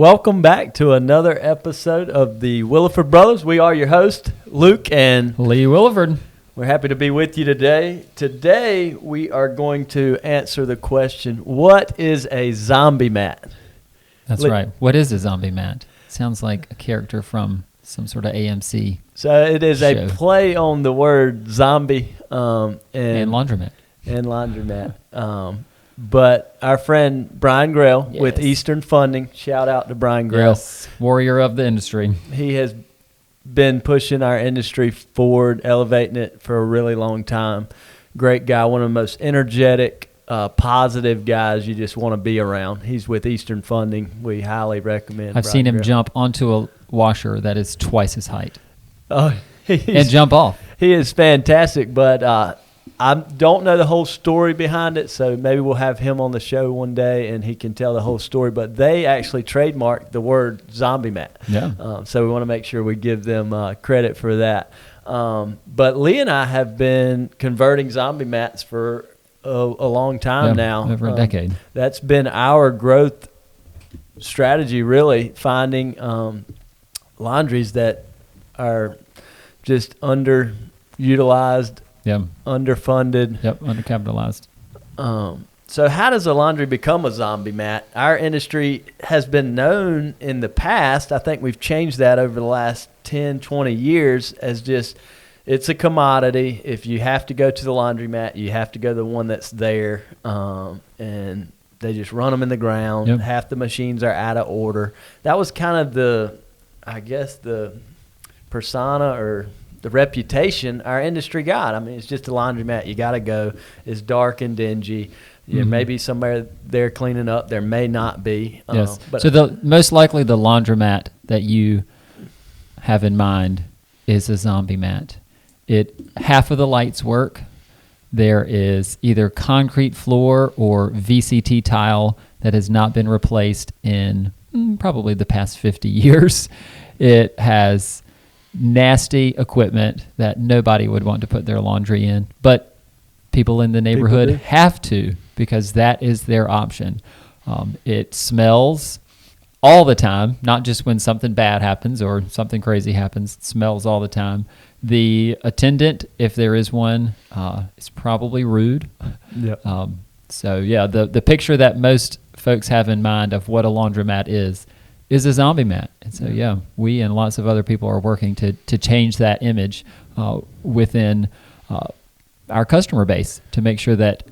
Welcome back to another episode of the Williford Brothers. We are your hosts, Luke and Lee Williford. We're happy to be with you today. Today, we are going to answer the question, what is a Zombiemat? That's right. What is a Zombiemat? Sounds like a character from some sort of AMC So it is show. a play on the word zombie and laundromat. And laundromat. But our friend Brian Grail with Yes. Eastern Funding, shout out to Brian Grail. Yes, warrior of the industry. He has been pushing our industry forward, elevating it for a really long time. Great guy, one of the most energetic, positive guys you just want to be around. He's with Eastern Funding. We highly recommend. I've seen him jump onto a washer that is twice his height Oh, and jump off. He is fantastic, but I don't know the whole story behind it, so maybe we'll have him on the show one day and he can tell the whole story. But they actually trademarked the word Zombiemat. Yeah. So we want to make sure we give them credit for that. But Lee and I have been converting Zombiemats for a long time now. Over a decade. That's been our growth strategy, really, finding laundries that are just underutilized, underfunded. Yep, undercapitalized. So how does a laundry become a Zombiemat? Our industry has been known in the past, I think we've changed that over the last 10, 20 years, as just it's a commodity. If you have to go to the laundromat, you have to go to the one that's there, and they just run them in the ground. Yep. Half the machines are out of order. That was kind of the persona or the reputation our industry got. I mean, it's just a laundromat. You got to go. It's dark and dingy. There may be somebody there cleaning up. There may not be. Yes. But So most likely the laundromat that you have in mind is a Zombiemat. Half of the lights work. There is either concrete floor or VCT tile that has not been replaced in probably the past 50 years. It has nasty equipment that nobody would want to put their laundry in, but people in the neighborhood have to because that is their option. It smells all the time, not just when something bad happens or something crazy happens. It smells all the time. The attendant, if there is one, is probably rude. Yep. The picture that most folks have in mind of what a laundromat is a Zombiemat. And so, we and lots of other people are working to change that image within our customer base to make sure that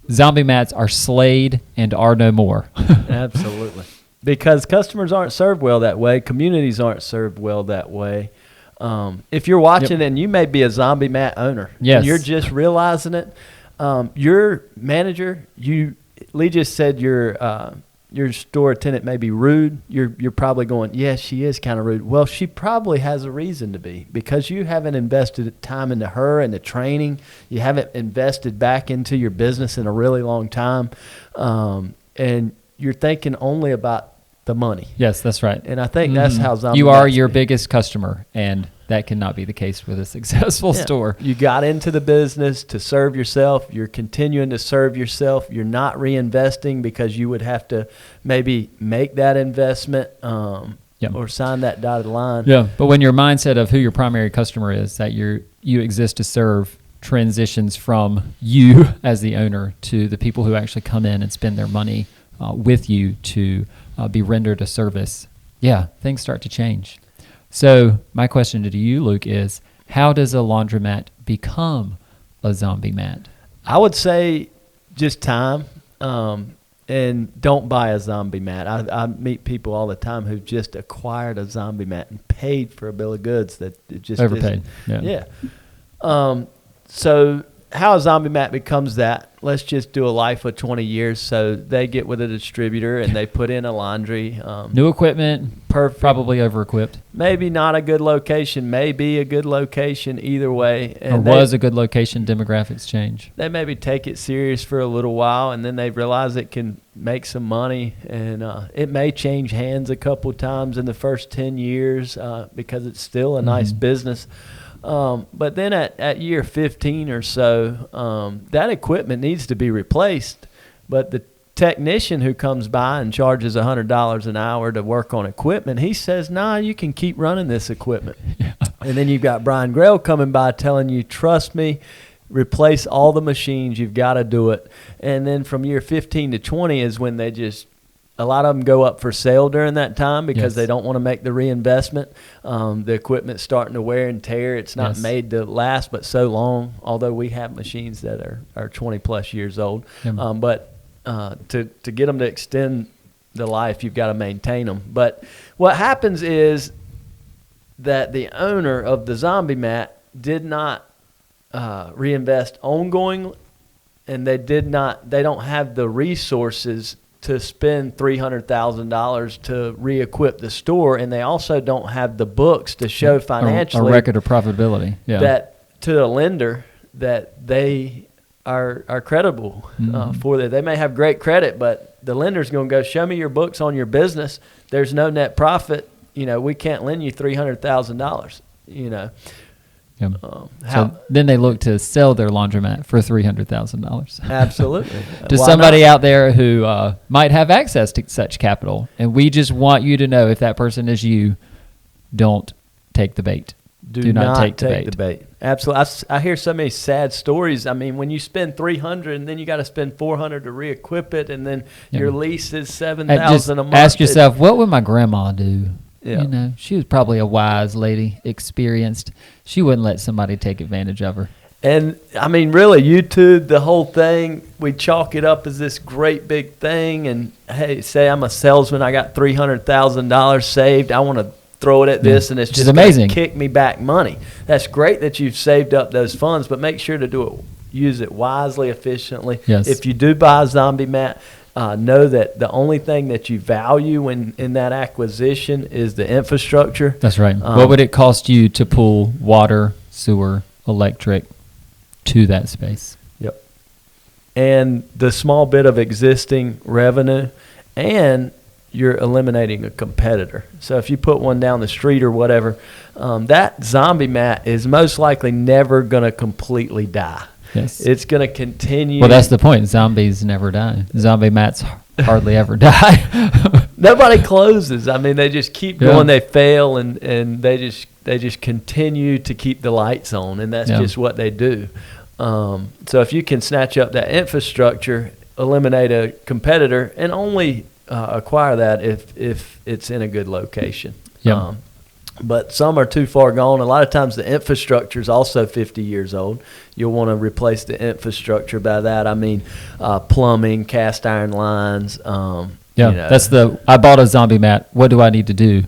Zombiemats are slayed and are no more. Absolutely. Because customers aren't served well that way. Communities aren't served well that way. If you're watching and you may be a Zombiemat owner, and you're just realizing it, your manager, Lee just said your store attendant may be rude. You're probably going, yes, she is kind of rude. Well, she probably has a reason to be because you haven't invested time into her and the training. You haven't invested back into your business in a really long time. And you're thinking only about the money. Yes, that's right. And I think that's how Zombie you are your biggest customer, and that cannot be the case with a successful store. You got into the business to serve yourself. You're continuing to serve yourself. You're not reinvesting because you would have to maybe make that investment or sign that dotted line. Yeah, but when your mindset of who your primary customer is, that you exist to serve, transitions from you as the owner to the people who actually come in and spend their money with you to be rendered a service, things start to change. So my question to you, Luke, is how does a laundromat become a Zombiemat? I would say just time, and don't buy a Zombiemat. I meet people all the time who just acquired a Zombiemat and paid for a bill of goods that it just overpaid. So how a Zombiemat becomes that, let's just do a life of 20 years. So they get with a distributor and they put in a laundry. New equipment, perfect. Probably over-equipped. Maybe not a good location, maybe a good location, either way. And was a good location, demographics change. They maybe take it serious for a little while and then they realize it can make some money. And it may change hands a couple times in the first 10 years because it's still a nice business. But then at year 15 or so, that equipment needs to be replaced. But the technician who comes by and charges $100 an hour to work on equipment, he says, nah, you can keep running this equipment. Yeah. And then you've got Brian Grail coming by telling you, trust me, replace all the machines, you've got to do it. And then from year 15 to 20 is when they just, a lot of them go up for sale during that time because they don't want to make the reinvestment. The equipment's starting to wear and tear. It's not made to last but so long, although we have machines that are 20 plus years old. But to get them to extend the life, you've got to maintain them. But what happens is that the owner of the Zombiemat did not reinvest ongoing, and they don't have the resources to spend $300,000 to re-equip the store, and they also don't have the books to show financially a record of profitability. Yeah. That to a lender that they are credible for that. They may have great credit, but the lender's going to go, show me your books on your business. There's no net profit. We can't lend you $300,000. Yep. So then they look to sell their laundromat for $300,000. Absolutely. To somebody out there who might have access to such capital. And we just want you to know, if that person is you, don't take the bait. Do not take the bait. Absolutely. I hear so many sad stories. I mean, when you spend $300 and then you got to spend $400 to re-equip it, and then your lease is $7,000 a month. Ask yourself, what would my grandma do? Yeah. She was probably a wise lady, experienced. She wouldn't let somebody take advantage of her. And, I mean, really, YouTube, the whole thing, we chalk it up as this great big thing. And, hey, say I'm a salesman. I got $300,000 saved. I want to throw it at this, and it's just amazing. Kick me back money. That's great that you've saved up those funds, but make sure to use it wisely, efficiently. Yes. If you do buy a Zombiemat, know that the only thing that you value in that acquisition is the infrastructure. That's right. What would it cost you to pull water, sewer, electric to that space? Yep. And the small bit of existing revenue, and you're eliminating a competitor. So if you put one down the street or whatever, that Zombiemat is most likely never going to completely die. Yes. It's going to continue. Well, that's the point. Zombies never die. Zombie-mats hardly ever die. Nobody closes. I mean, they just keep going. They fail, and they just continue to keep the lights on, and that's just what they do. So if you can snatch up that infrastructure, eliminate a competitor, and only acquire that if it's in a good location. Yep. But some are too far gone. A lot of times the infrastructure is also 50 years old. You'll want to replace the infrastructure. By that I mean plumbing, cast iron lines. That's I bought a Zombiemat. What do I need to do?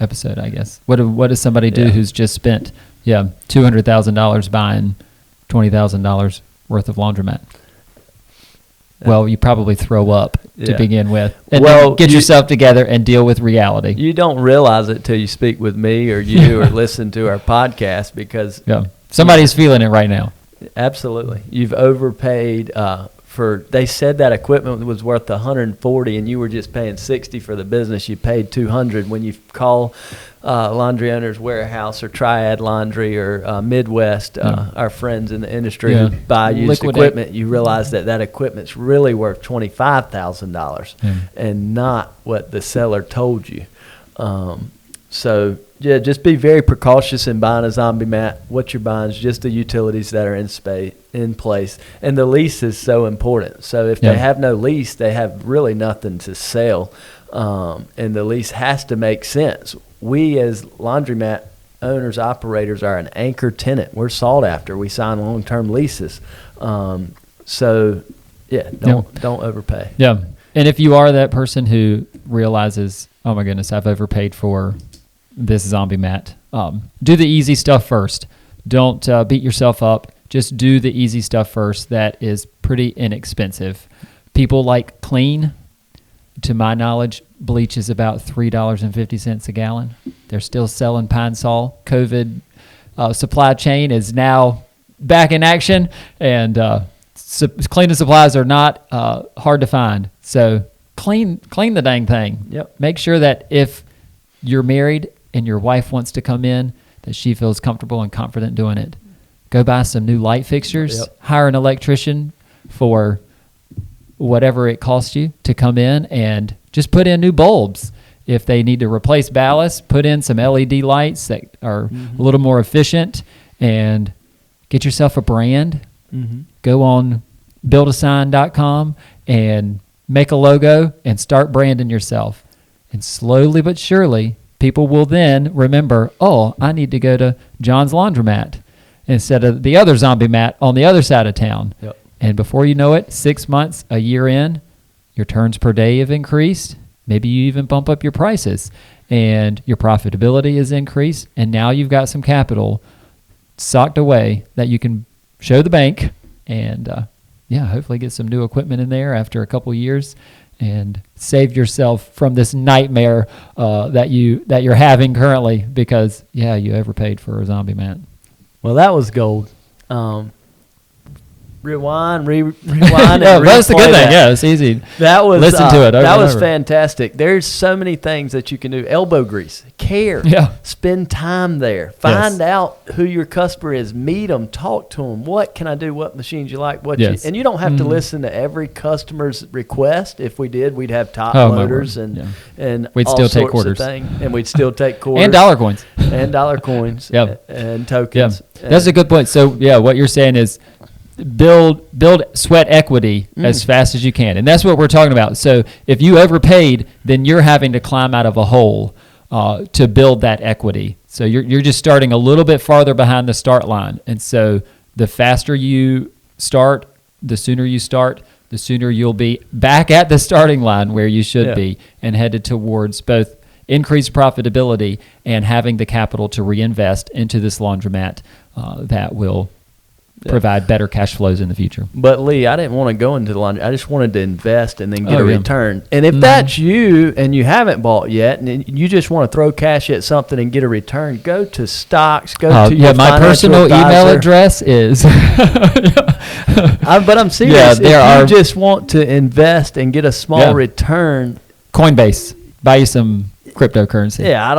Episode, I guess. What does somebody do who's just spent $200,000 buying $20,000 worth of laundromat? Well, you probably throw up to begin with. And then get yourself together and deal with reality. You don't realize it till you speak with me or you or listen to our podcast, because somebody's feeling it right now. Absolutely. You've overpaid they said that equipment was worth $140 and you were just paying $60 for the business. You paid $200. When you call Laundry Owners Warehouse or Triad Laundry or Midwest, our friends in the industry who buy used equipment, you realize that equipment's really worth $25,000 and not what the seller told you. So just be very precautious in buying a Zombiemat. What you're buying is just the utilities that are in place, and the lease is so important. So if they have no lease, they have really nothing to sell, and the lease has to make sense. We as laundromat owners, operators, are an anchor tenant. We're sought after. We sign long-term leases. Don't overpay. Yeah, and if you are that person who realizes, oh my goodness, I've overpaid for this Zombiemat, do the easy stuff first. Don't beat yourself up. Just do the easy stuff first. That is pretty inexpensive. People like clean. To my knowledge, bleach is about $3.50 a gallon. They're still selling Pine Sol. COVID supply chain is now back in action, and cleaning supplies are not hard to find. So clean the dang thing. Yep. Make sure that if you're married and your wife wants to come in, that she feels comfortable and confident doing it. Go buy some new light fixtures. Yep. Hire an electrician for whatever it costs you to come in and just put in new bulbs. If they need to replace ballast, put in some LED lights that are a little more efficient, and get yourself a brand. Go on buildasign.com and make a logo and start branding yourself. And slowly but surely, people will then remember, oh, I need to go to John's Laundromat instead of the other Zombiemat on the other side of town. Yep. And before you know it, 6 months, a year in, your turns per day have increased. Maybe you even bump up your prices, and your profitability is increased, and now you've got some capital socked away that you can show the bank and, hopefully get some new equipment in there after a couple years and save yourself from this nightmare that you're having currently because, you overpaid for a Zombiemat. Well, that was gold. Rewind, and that's the good thing. Yeah, it's easy. That was listen to it. That was fantastic. There's so many things that you can do. Elbow grease, care. Yeah. Spend time there. Find out who your customer is. Meet them. Talk to them. What can I do? What machines you like? And you don't have to listen to every customer's request. If we did, we'd have top loaders and we'd all still sorts take quarters. of things. And we'd still take quarters and dollar coins and tokens. Yeah. That's a good point. So what you're saying is, build sweat equity as fast as you can, and that's what we're talking about. So if you overpaid, then you're having to climb out of a hole to build that equity. So you're just starting a little bit farther behind the start line, and so the faster you start, the sooner you'll be back at the starting line where you should be, and headed towards both increased profitability and having the capital to reinvest into this laundromat that will provide better cash flows in the future. But Lee, I didn't want to go into the laundry. I just wanted to invest and then get a return. And if that's you and you haven't bought yet and you just want to throw cash at something and get a return, go to stocks, go to your my personal email address is but I'm serious. If you just want to invest and get a small return, Coinbase, buy you some cryptocurrency. Yeah, I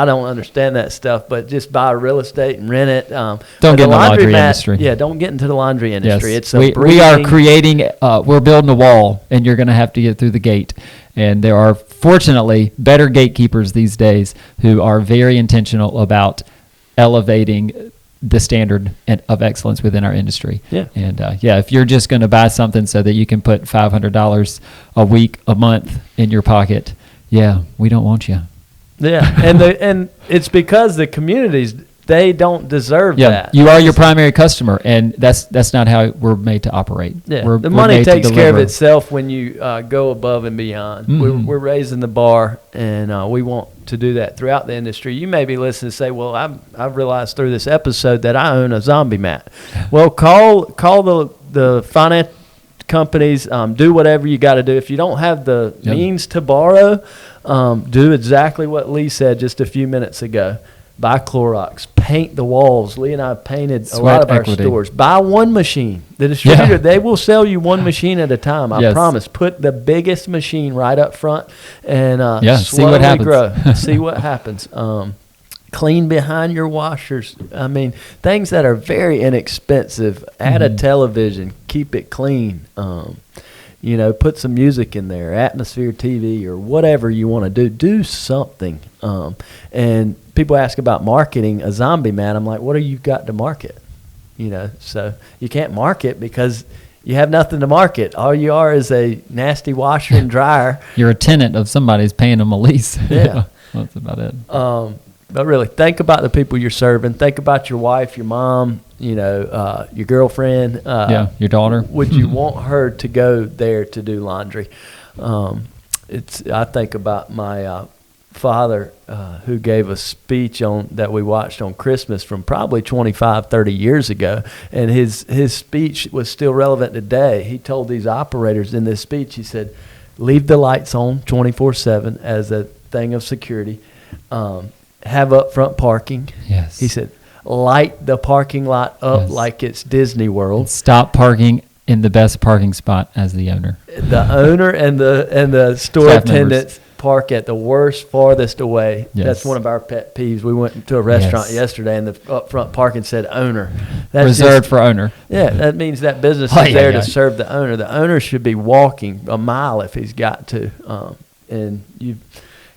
don't understand that stuff, but just buy real estate and rent it. Don't get in the laundry industry. Yeah, don't get into the laundry industry. Yes. It's we are creating, we're building a wall, and you're going to have to get through the gate. And there are, fortunately, better gatekeepers these days who are very intentional about elevating the standard of excellence within our industry. Yeah. And if you're just going to buy something so that you can put $500 a week, a month in your pocket, we don't want you. Yeah, and it's because the communities, they don't deserve that. You are your primary customer, and that's not how we're made to operate. Yeah, the money takes care of itself when you go above and beyond. We're raising the bar, and we want to do that throughout the industry. You may be listening and say, well, I've realized through this episode that I own a Zombiemat. Well, call the finance companies, do whatever you got to do. If you don't have the means to borrow, do exactly what Lee said just a few minutes ago. Buy Clorox, paint the walls. Lee and I painted a lot of our stores. Buy one machine. The distributor, they will sell you one machine at a time. I promise. Put the biggest machine right up front and slowly grow. See what happens. Clean behind your washers. I mean, things that are very inexpensive. Add a television. Keep it clean. Put some music in there, atmosphere TV or whatever you want to do. Do something. And people ask about marketing a Zombiemat. I'm like, what have you got to market? So you can't market because you have nothing to market. All you are is a nasty washer and dryer. You're a tenant of somebody's paying them a lease. Yeah. That's about it. But really, think about the people you're serving. Think about your wife, your mom, your girlfriend. Your daughter. Would you want her to go there to do laundry? I think about my father who gave a speech that we watched on Christmas from probably 25, 30 years ago. And his speech was still relevant today. He told these operators in this speech, he said, leave the lights on 24/7 as a thing of security. Have upfront parking. Yes. He said, light the parking lot up like it's Disney World. Stop parking in the best parking spot as the owner. The owner and the store attendants park at the worst, farthest away. Yes. That's one of our pet peeves. We went to a restaurant yesterday, and the up front parking said owner. That's reserved for owner. Yeah, that means that business is there to serve the owner. The owner should be walking a mile if he's got to. And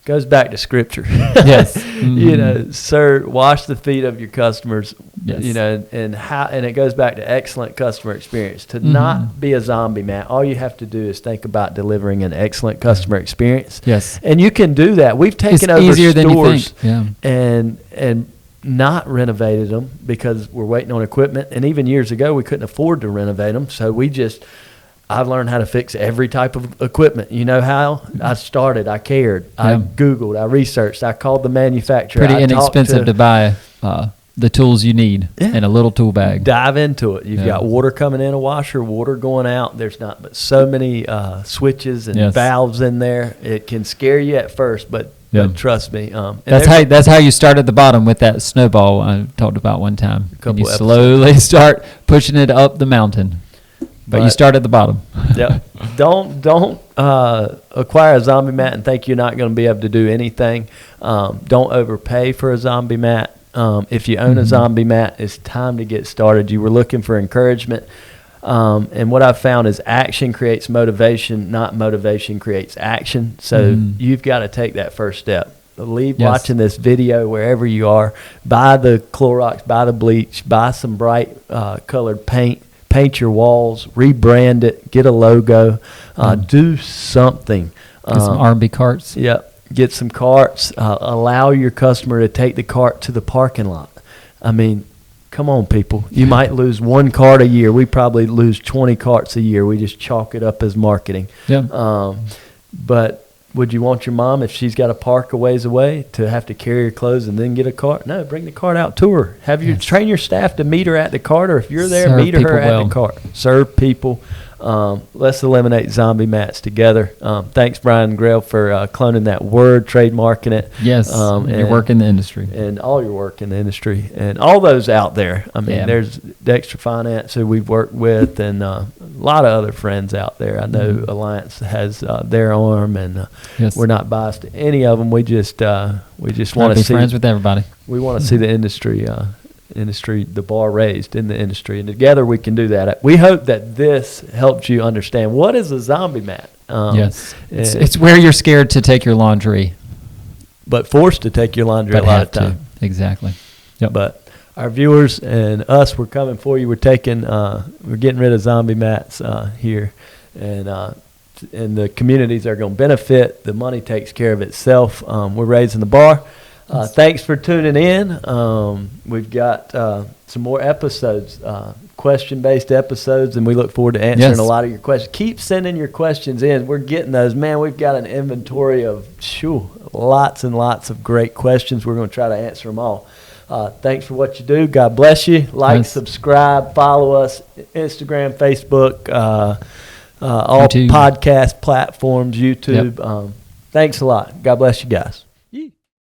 goes back to scripture. Yes. Mm-hmm. Sir, wash the feet of your customers. Yes. And it goes back to excellent customer experience. To not be a zombie, Matt, all you have to do is think about delivering an excellent customer experience. Yes. And you can do that. We've taken over easier stores than you think. and not renovated them because we're waiting on equipment. And even years ago, we couldn't afford to renovate them. So I've learned how to fix every type of equipment. You know how? I started. I cared. I Googled. I researched. I called the manufacturer. Pretty inexpensive to buy the tools you need in a little tool bag. Dive into it. You've got water coming in a washer, water going out. There's not but so many switches and valves in there. It can scare you at first, but trust me. That's how you start at the bottom with that snowball I talked about one time. And you slowly start pushing it up the mountain. But you start at the bottom. Yeah. Don't acquire a Zombiemat and think you're not going to be able to do anything. Don't overpay for a Zombiemat. If you own a Zombiemat, it's time to get started. You were looking for encouragement. And what I've found is action creates motivation, not motivation creates action. So you've got to take that first step. Leave watching this video wherever you are. Buy the Clorox, buy the bleach, buy some bright colored paint. Paint your walls, rebrand it, get a logo, do something. Get some R&B carts. Yeah, get some carts. Allow your customer to take the cart to the parking lot. I mean, come on, people. You might lose one cart a year. We probably lose 20 carts a year. We just chalk it up as marketing. Yeah. But would you want your mom, if she's got to park a ways away, to have to carry her clothes and then get a cart? No, bring the cart out to her. Have you train your staff to meet her at the cart, or if you're there, meet her at the cart. Serve people. Let's eliminate zombie mats together. Thanks, Brian Grell, for cloning that word, trademarking it. Yes, and your work in the industry. And all your work in the industry. And all those out there. I mean, there's Dexter Finance, who we've worked with, and a lot of other friends out there. I know Alliance has their arm, and we're not biased to any of them. We just want to see friends with everybody. We want to see the industry, the bar raised in the industry, and together we can do that. We hope that this helps you understand what is a zombie mat. Yes, it's where you're scared to take your laundry, but forced to take your laundry a lot of time. Exactly. Yep. But our viewers and us, we're coming for you. We're getting rid of zombie mats here, and the communities are going to benefit. The money takes care of itself. We're raising the bar. Thanks for tuning in. We've got some more episodes, question-based episodes, and we look forward to answering a lot of your questions. Keep sending your questions in. We're getting those. Man, we've got an inventory of lots and lots of great questions. We're going to try to answer them all. Thanks for what you do. God bless you. Subscribe, follow us, Instagram, Facebook, all YouTube. Podcast platforms, YouTube. Thanks a lot. God bless you guys.